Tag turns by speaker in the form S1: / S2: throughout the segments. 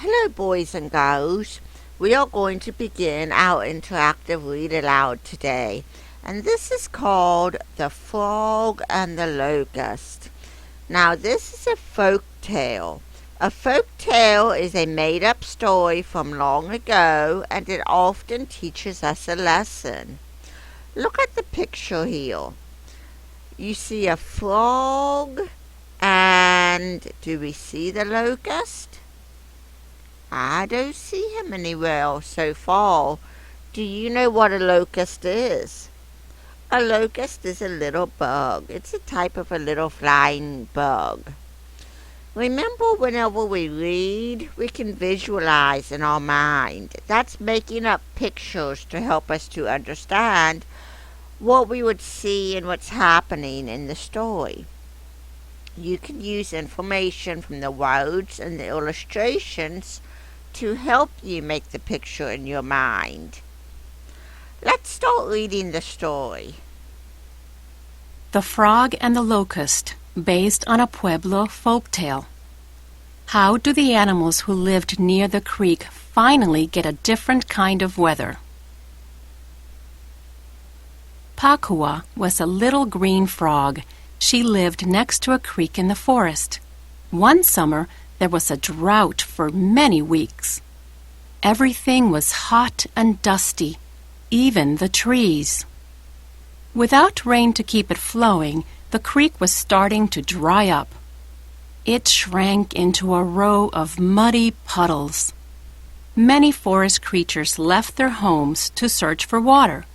S1: Hello, boys and girls. We are going to begin our interactive read aloud today, and this is called The Frog and the Locust. Now, this is a folk tale. A folk tale is a made-up story from long ago, and it often teaches us a lesson. Look at the picture here. You see a frog, and do we see the locust? I don't see him anywhere so far. Do you know what a locust is? A locust is a little bug. It's a type of a little flying bug. Remember, whenever we read, we can visualize in our mind. That's making up pictures to help us to understand what we would see and what's happening in the story. You can use information from the words and the illustrations to help you make the picture in your mind. Let's start reading the story.
S2: The Frog and the Locust, based on a Pueblo folktale. How do the animals who lived near the creek finally get a different kind of weather? Pakua was a little green frog. She lived next to a creek in the forest. One summer, there was a drought for many weeks. Everything was hot and dusty, even the trees. Without rain to keep it flowing, the creek was starting to dry up. It shrank into a row of muddy puddles. Many forest creatures left their homes to search for water,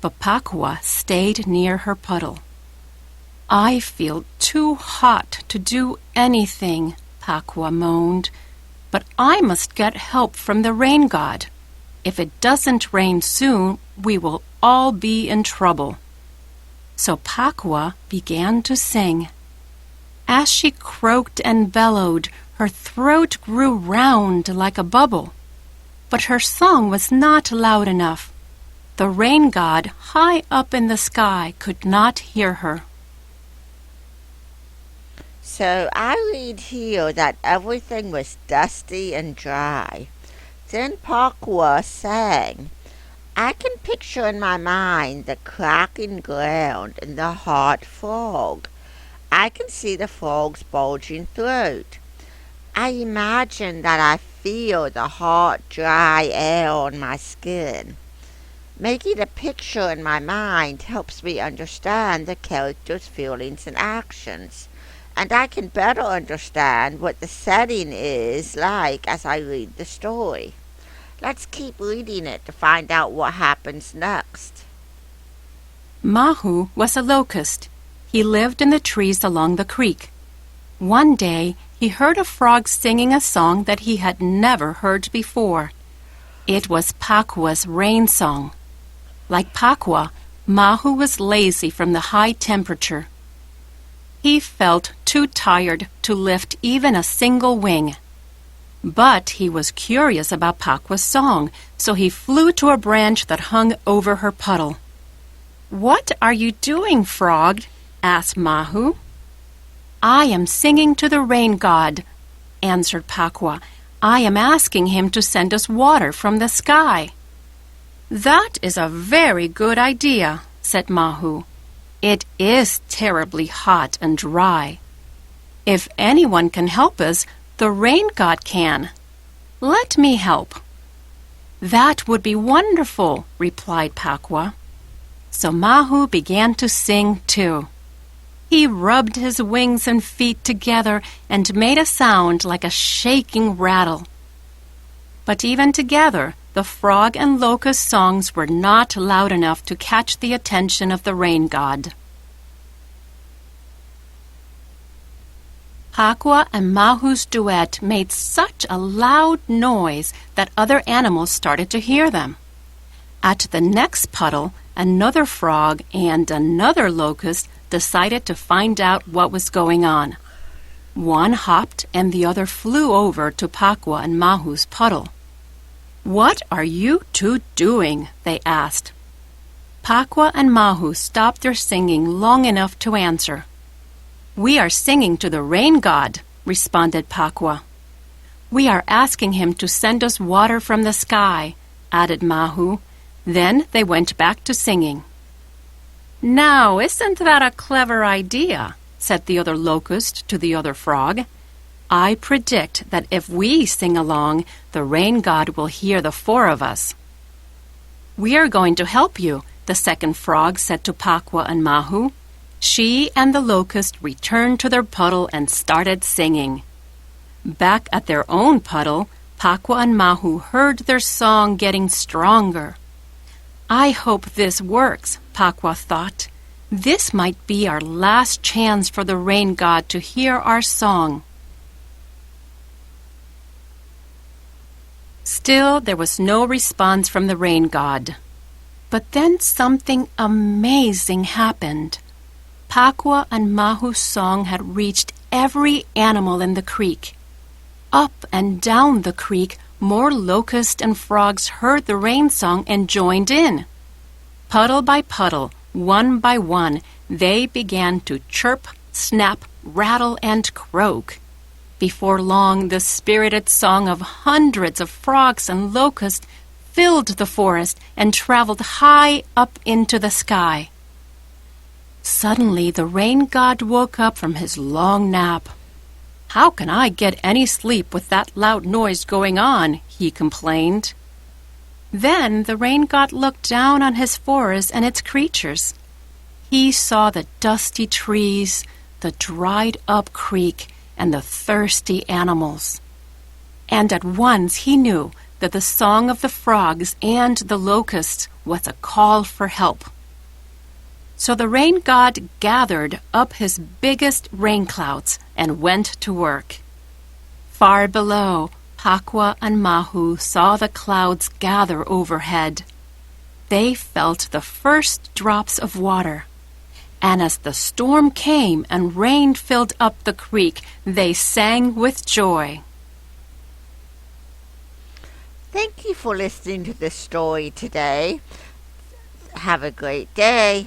S2: but Pakua stayed near her puddle. "I feel too hot to do anything," Pakua moaned, "but I must get help from the rain god. If it doesn't rain soon, we will all be in trouble." So Pakua began to sing. As she croaked and bellowed, her throat grew round like a bubble. But her song was not loud enough. The rain god high up in the sky could not hear her.
S1: So I read here that everything was dusty and dry. Then Pakua sang. I can picture in my mind the cracking ground and the hot frog. I can see the frog's bulging throat. I imagine that I feel the hot, dry air on my skin. Making a picture in my mind helps me understand the character's feelings and actions, and I can better understand what the setting is like as I read the story. Let's keep reading it to find out what happens next.
S2: Mahu was a locust. He lived in the trees along the creek. One day, he heard a frog singing a song that he had never heard before. It was Pakua's rain song. Like Pakua, Mahu was lazy from the high temperature. He felt too tired to lift even a single wing. But he was curious about Pakua's song, so he flew to a branch that hung over her puddle. "What are you doing, frog?" asked Mahu. "I am singing to the rain god," answered Pakua. "I am asking him to send us water from the sky." "That is a very good idea," said Mahu. "It is terribly hot and dry. If anyone can help us, the rain god can. Let me help." "That would be wonderful," replied Pakua. So Mahu began to sing too. He rubbed his wings and feet together and made a sound like a shaking rattle. But even together, the frog and locust songs were not loud enough to catch the attention of the rain god. Pakua and Mahu's duet made such a loud noise that other animals started to hear them. At the next puddle, another frog and another locust decided to find out what was going on. One hopped and the other flew over to Pakua and Mahu's puddle. "What are you two doing?" they asked. Pakua and Mahu stopped their singing long enough to answer. "We are singing to the rain god," responded Pakua. "We are asking him to send us water from the sky," added Mahu. Then they went back to singing. "Now, isn't that a clever idea?" said the other locust to the other frog. "I predict that if we sing along, the rain god will hear the four of us." "We are going to help you," the second frog said to Pakwa and Mahu. She and the locust returned to their puddle and started singing. Back at their own puddle, Pakwa and Mahu heard their song getting stronger. "I hope this works," Pakwa thought. "This might be our last chance for the rain god to hear our song." Still, there was no response from the rain god. But then something amazing happened. Pakwa and Mahu's song had reached every animal in the creek. Up and down the creek, more locusts and frogs heard the rain song and joined in. Puddle by puddle, one by one, they began to chirp, snap, rattle, and croak. Before long, the spirited song of hundreds of frogs and locusts filled the forest and traveled high up into the sky. Suddenly, the rain god woke up from his long nap. "How can I get any sleep with that loud noise going on?" he complained. Then the rain god looked down on his forest and its creatures. He saw the dusty trees, the dried-up creek, and the thirsty animals. And at once he knew that the song of the frogs and the locusts was a call for help. So the rain god gathered up his biggest rain clouds and went to work. Far below, Pakwa and Mahu saw the clouds gather overhead. They felt the first drops of water. And as the storm came and rain filled up the creek, they sang with joy.
S1: Thank you for listening to the story today. Have a great day.